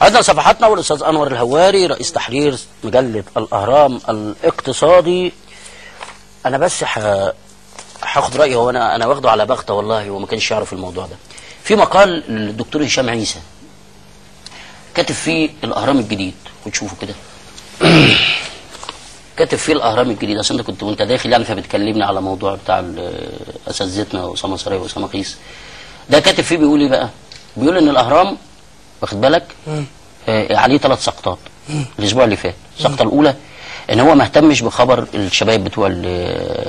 عندنا صفحاتنا والاستاذ انور الهواري رئيس تحرير مجله الاهرام الاقتصادي. انا بس هاخد رايه، هو انا واخده على بغته والله، هو ما كانش يعرف الموضوع ده. في مقال للدكتور هشام عيسى كاتب فيه الاهرام الجديد، وتشوفوا كده كاتب فيه الاهرام الجديد. اصل انت كنت وانت داخل يعني فبتكلمني على موضوع بتاع اساتذتنا اسامه سراي واسامه قيس. ده كاتب فيه بيقول ايه بقى؟ بيقول ان الاهرام واخد بالك عليه 3 سقطات الاسبوع اللي فات. السقطه الاولى ان هو ما اهتمش بخبر الشباب بتوع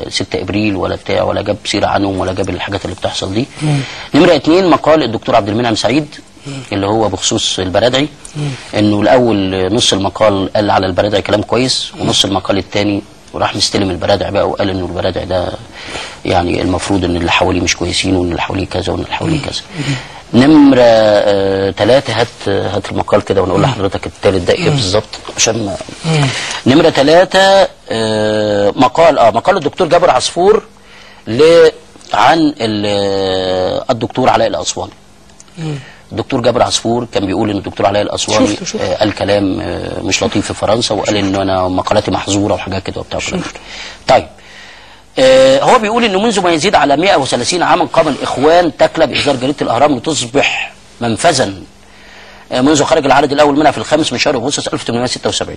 6 ابريل ولا بتاع، ولا جاب سيره عنهم، ولا جاب الحاجات اللي بتحصل دي. نمره 2 مقال الدكتور عبد المنعم سعيد اللي هو بخصوص البرادعي، انه الاول نص المقال قال على البرادعي كلام كويس، ونص المقال الثاني وراح مستلم البرادعي بقى وقال انه البرادعي ده يعني المفروض ان اللي حواليه مش كويسين، وان اللي حواليه كذا وان اللي حواليه كذا. نمرة 3 هات المقال كده وانا اقول لحضرتك الثالث ده ايه بالظبط عشان ما. نمرة 3 مقال الدكتور جابر عصفور عن الدكتور علاء الاسواني. الدكتور جابر عصفور كان بيقول ان الدكتور علاء الاسواني قال كلام مش لطيف في فرنسا، وقال ان انا مقالاتي محظوره وحاجات كده وبتاع. طيب هو بيقول انه منذ ما يزيد على 130 عاما قام الاخوان تكلب اصدار جريده الاهرام لتصبح منفذا منذ خرج العدد الاول منها في الخامس من شهر اغسطس 1876.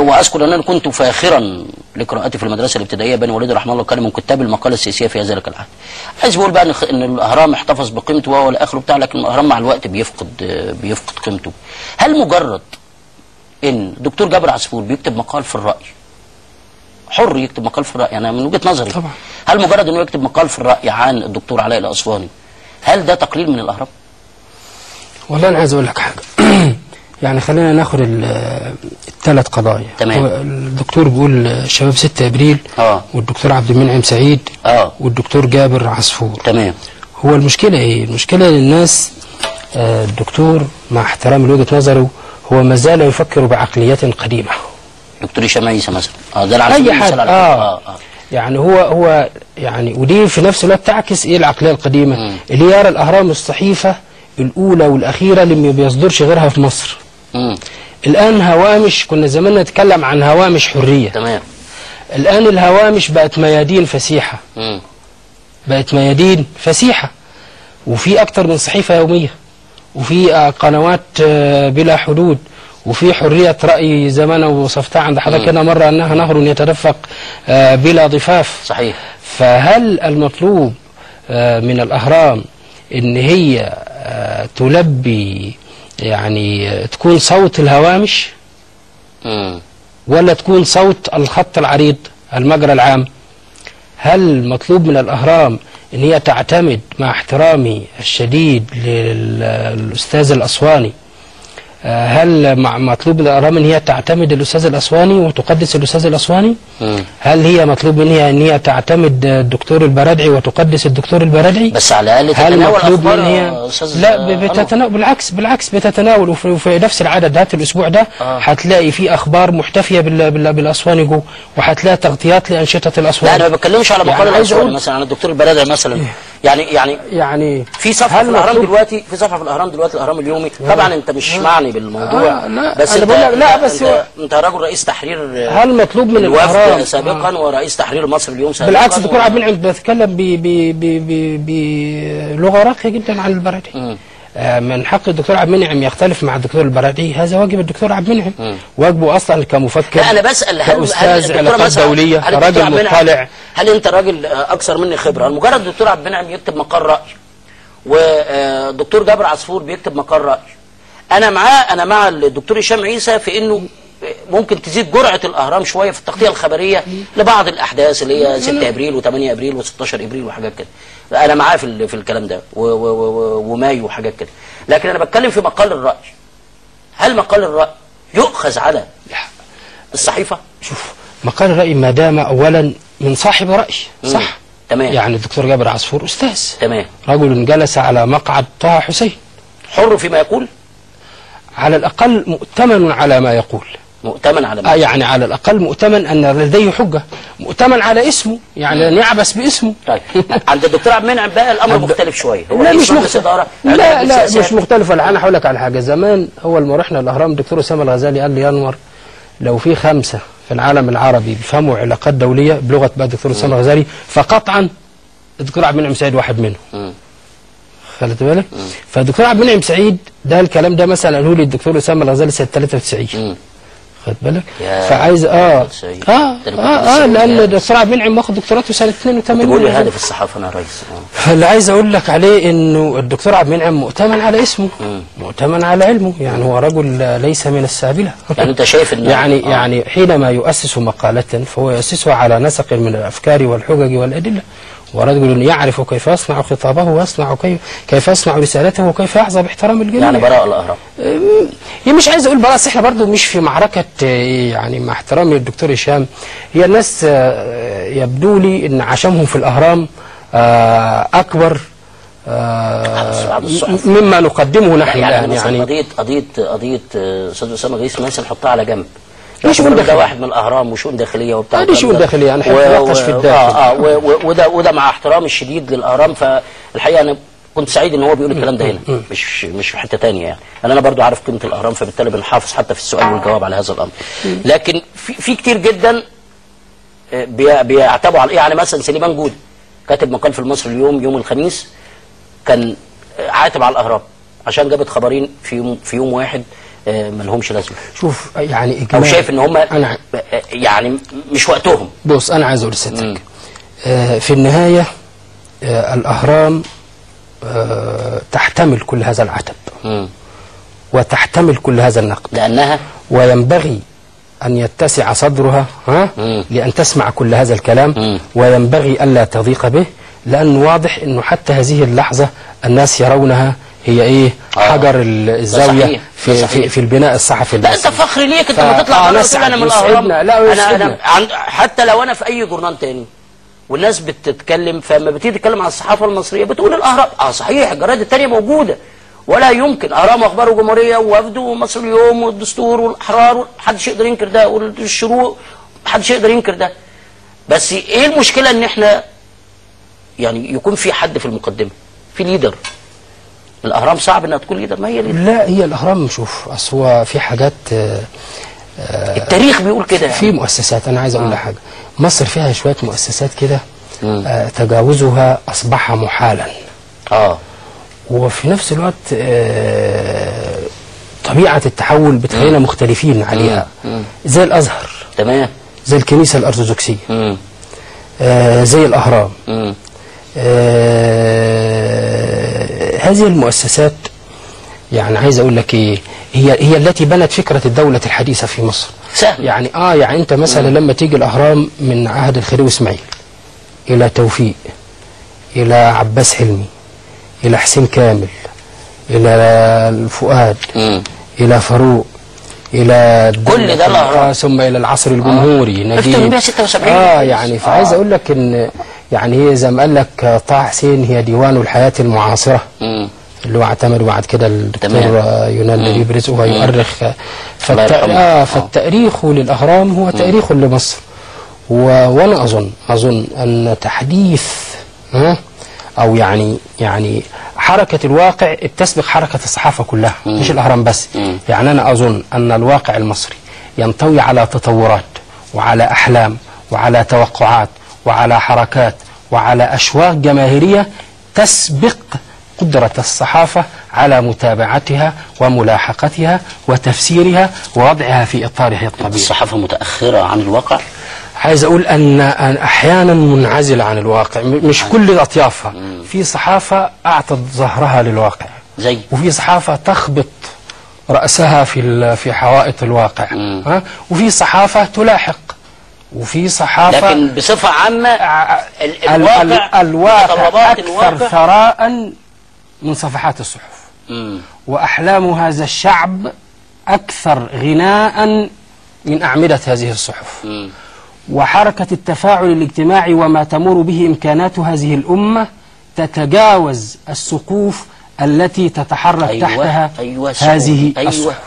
واذكر ان انا كنت فاخرا لقراءتي في المدرسه الابتدائيه بني وليد رحمه الله كان من كتاب المقاله السياسيه في ذلك العهد. عايز بيقول بقى ان الاهرام احتفظ بقيمته والى اخره بتاع، لكن الاهرام مع الوقت بيفقد قيمته. هل مجرد ان الدكتور جابر عصفور بيكتب مقال في الراي، حر يكتب مقال في الراي، يعني من وجهه نظري طبعا، هل مجرد انه يكتب مقال في الراي عن الدكتور علاء الاسواني هل ده تقليل من الاهرام؟ والله انا عايز اقول لك حاجه يعني خلينا ناخد ال3 قضايا. تمام. الدكتور بيقول شباب 6 ابريل والدكتور عبد المنعم سعيد والدكتور جابر عصفور. تمام. هو المشكله ايه؟ المشكله ان الناس الدكتور مع احترام لوجهه نظره هو ما زال يفكر بعقليات قديمه. دكتور هشام عيسى مثلا ده على اي حد يعني هو يعني، ودي في نفس الوقت تعكس ايه العقليه القديمه اللي يرى الاهرام الصحيفه الاولى والاخيره اللي ما بيصدرش غيرها في مصر. الان هوامش، كنا زمان نتكلم عن هوامش حريه. تمام. الان الهوامش بقت ميادين فسيحه. بقت ميادين فسيحه، وفي اكتر من صحيفه يوميه، وفي قنوات بلا حدود، وفي حريه راي زي ما انا وصفتها عند حضرتك هنا مره انها نهر يتدفق بلا ضفاف. صحيح. فهل المطلوب من الاهرام ان هي تلبي يعني تكون صوت الهوامش ولا تكون صوت الخط العريض المجرى العام؟ هل مطلوب من الأهرام ان هي تعتمد مع احترامي الشديد للأستاذ الأسواني، هل مطلوب من الأهرام ان هي تعتمد الأستاذ الأسواني وتقدس الأستاذ الأسواني؟ هل هي مطلوب منها ان هي تعتمد الدكتور البرادعي وتقدس الدكتور البرادعي؟ بس على الأقل هل مطلوب من هي لا بتتناول؟ بالعكس بتتناول، وفي نفس العدد هات الأسبوع ده هتلاقي في أخبار محتفية بالأسواني جو، وهتلاقي تغطيات لأنشطة الأسواني. لا أنا ما بتكلمش على مقال الأسواني مثلا، عن الدكتور البرادعي مثلا. يعني في صفحه في الاهرام دلوقتي، الاهرام اليومي. طبعا انت مش معني بالموضوع بس انت راجل رئيس تحرير، هل مطلوب من الاهرام سابقا ورئيس تحرير مصر اليوم سابقا؟ بالعكس الدكتور عبد المنعم بيتكلم بلغه راقيه جدا عن البرادعي. من حق الدكتور عبد المنعم يختلف مع الدكتور البرادعي، هذا واجب الدكتور عبد المنعم، واجبه اصلا كمفكر. لا انا بسال كاستاذ علاقات دوليه، راجل مطلع. هل انت راجل اكثر مني خبره؟ مجرد الدكتور عبد المنعم يكتب مقال راي والدكتور جابر عصفور بيكتب مقال راي، انا مع الدكتور هشام عيسى في انه ممكن تزيد جرعه الاهرام شويه في التغطيه الخبريه لبعض الاحداث اللي هي 6 ابريل و8 ابريل و16 ابريل وحاجات كده. انا معاه في الكلام ده ومايو وحاجات كده، لكن انا بتكلم في مقال الراي. هل مقال الراي يؤخذ على الصحيفه؟ شوف، مقال الراي ما دام اولا من صاحب راي صح. تمام. يعني الدكتور جابر عصفور استاذ، تمام، رجل جلس على مقعد طه حسين، حر فيما يقول، على الاقل مؤتمن على ما يقول. مؤتمن على يعني على الأقل مؤتمن أن لديه حجة، مؤتمن على اسمه، يعني لن يعبث باسمه. طيب عند الدكتور عبد المنعم بقى الأمر مختلف شوية. لا مش مختلف. لا مش مختلف. ولا أنا هقول لك على حاجة. زمان أول ما رحنا الأهرام الدكتور أسامة الغزالي قال لي يا أنور لو في 5 في العالم العربي بيفهموا علاقات دولية بلغة بقى الدكتور أسامة الغزالي فقطعا الدكتور عبد المنعم سعيد واحد منهم. خدت بالك؟ فالدكتور عبد المنعم سعيد ده الكلام ده مثلا قاله لي الدكتور أسامة الغزالي سنة 93. خد بالك؟ فعايز لان الدكتور عبد المنعم واخد دكتوراه سنه 82. بتقول لي هذا في الصحافه انا يا ريس. فاللي عايز اقول لك عليه انه الدكتور عبد المنعم مؤتمن على اسمه، مؤتمن على علمه، يعني هو رجل ليس من السابله. يعني انت شايف ان يعني حينما يؤسس مقاله فهو يؤسسها على نسق من الافكار والحجج والادله، ورجل يعرف كيف يصنع خطابه ويصنع كيف يصنع رسالته وكيف يحظى باحترام الجميع. يعني براء الأهرام. مش عايز اقول براء، احنا برضه مش في معركه، يعني مع احترامي للدكتور هشام، هي الناس يبدو لي ان عشمهم في الاهرام اكبر مما نقدمه نحن الان. يعني قضيه استاذ اسامه غيث مثلا نحطها على جنب. ده واحد من الاهرام وشؤون داخليه وبتاع. دي شؤون داخليه، انا هنتناقش في الداخل. وده مع احترامي الشديد للاهرام. فالحقيقه انا كنت سعيد ان هو بيقول الكلام ده هنا، مش في حته ثانيه يعني. انا برضو عارف قيمه الاهرام، فبالتالي بنحافظ حتى في السؤال والجواب على هذا الامر. لكن في كتير جدا بيعتبوا على يعني مثلا سليمان جودة كاتب مقال في المصري اليوم يوم الخميس كان عاتب على الاهرام عشان جابت خبرين في يوم واحد ما لهمش لازمه. شوف يعني او شايف ان هم يعني مش وقتهم. بص انا عايز اقول لسيادتك في النهايه الاهرام تحتمل كل هذا العتب وتحتمل كل هذا النقد لانها وينبغي ان يتسع صدرها لان تسمع كل هذا الكلام وينبغي الا تضيق به، لانه واضح انه حتى هذه اللحظه الناس يرونها هي ايه حجر الزاويه في البناء الصحفي. لا انت فخر ليك انت ما تطلع بره تقول انا من الاهرام. انا حتى لو انا في اي جورنال تاني والناس بتتكلم، فلما بتيجي تتكلم عن الصحافه المصريه بتقول الاهرام. صحيح الجرايد الثانيه موجوده ولا يمكن، اهرام واخبار وجمهوريه ووفد ومصر اليوم والدستور والاحرار محدش يقدر ينكر ده، والشروق محدش يقدر ينكر ده. بس ايه المشكله ان احنا يعني يكون في حد في المقدمه، في ليدر. الاهرام صعب انها تكون ليدر، ما هي ليدر. لا هي الاهرام شوف اصل هو في حاجات التاريخ بيقول كده يعني. في مؤسسات انا عايز اقول لك حاجه، مصر فيها شويه مؤسسات كده تجاوزها اصبح محالا. وفي نفس الوقت طبيعه التحول بتخلينا مختلفين عليها. زي الازهر، تمام، زي الكنيسه الارثوذكسيه، زي الاهرام. هذه المؤسسات يعني عايز اقول لك ايه، هي التي بنت فكره الدوله الحديثه في مصر. سهل. يعني يعني انت مثلا لما تيجي الاهرام من عهد الخديوي اسماعيل الى توفيق الى عباس حلمي الى حسين كامل الى الفؤاد الى فاروق الى كل ده الاهرام، ثم الى العصر الجمهوري نجيب 1876. يعني فعايز اقول لك ان يعني هي زي ما قال لك طه حسين هي ديوان الحياه المعاصره اللي هو اعتمد بعد كده الدكتور يونان نجيب رزق وهو يؤرخ. فالتاريخ للاهرام هو تاريخ لمصر. وانا اظن ان تحديث او يعني حركه الواقع بتسبق حركه الصحافه كلها، مش الاهرام بس. يعني انا اظن ان الواقع المصري ينطوي على تطورات وعلى احلام وعلى توقعات وعلى حركات وعلى اشواق جماهيريه تسبق قدرة الصحافة على متابعتها وملاحقتها وتفسيرها ووضعها في إطارها الطبيعي. الصحافة متأخرة عن الواقع؟ عايز أقول أن أحيانا منعزلة عن الواقع، مش كل أطيافها. في صحافة أعطت ظهرها للواقع زي، وفي صحافة تخبط رأسها في حوائط الواقع، وفي صحافة تلاحق، وفي صحافة لكن بصفة عامة الواقع أكثر ثراء من صفحات الصحف، وأحلام هذا الشعب أكثر غناء من أعمدة هذه الصحف. وحركة التفاعل الاجتماعي وما تمر به إمكانات هذه الأمة تتجاوز السقوف التي تتحرك تحتها هذه الصحف.